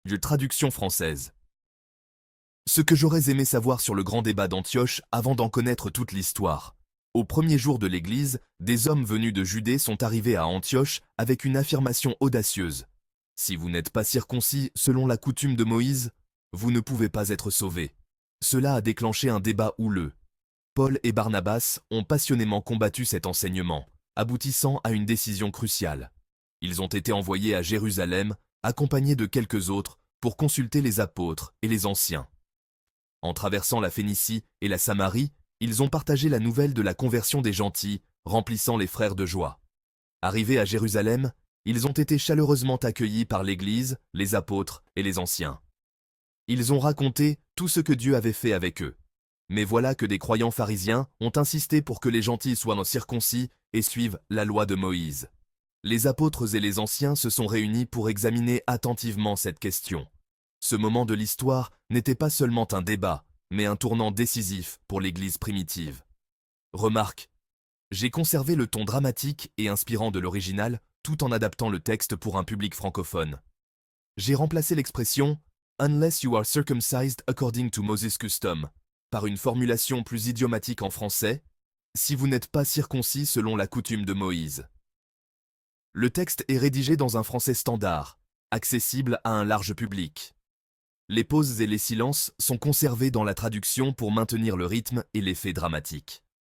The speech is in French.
de traduction française. Ce que j'aurais aimé savoir sur le grand débat d'Antioche avant d'en connaître toute l'histoire. Au premier jour de l'Église, des hommes venus de Judée sont arrivés à Antioche avec une affirmation audacieuse. Si vous n'êtes pas circoncis selon la coutume de Moïse, vous ne pouvez pas être sauvés. Cela a déclenché un débat houleux. Paul et Barnabas ont passionnément combattu cet enseignement, aboutissant à une décision cruciale. Ils ont été envoyés à Jérusalem, accompagnés de quelques autres, pour consulter les apôtres et les anciens. En traversant la Phénicie et la Samarie, ils ont partagé la nouvelle de la conversion des gentils, remplissant les frères de joie. Arrivés à Jérusalem, ils ont été chaleureusement accueillis par l'Église, les apôtres et les anciens. Ils ont raconté tout ce que Dieu avait fait avec eux. Mais voilà que des croyants pharisiens ont insisté pour que les gentils soient circoncis et suivent la loi de Moïse. Les apôtres et les anciens se sont réunis pour examiner attentivement cette question. Ce moment de l'histoire n'était pas seulement un débat, mais un tournant décisif pour l'Église primitive. Remarque, j'ai conservé le ton dramatique et inspirant de l'original tout en adaptant le texte pour un public francophone. J'ai remplacé l'expression « unless you are circumcised according to Moses' custom » par une formulation plus idiomatique en français « si vous n'êtes pas circoncis selon la coutume de Moïse ». Le texte est rédigé dans un français standard, accessible à un large public. Les pauses et les silences sont conservés dans la traduction pour maintenir le rythme et l'effet dramatique.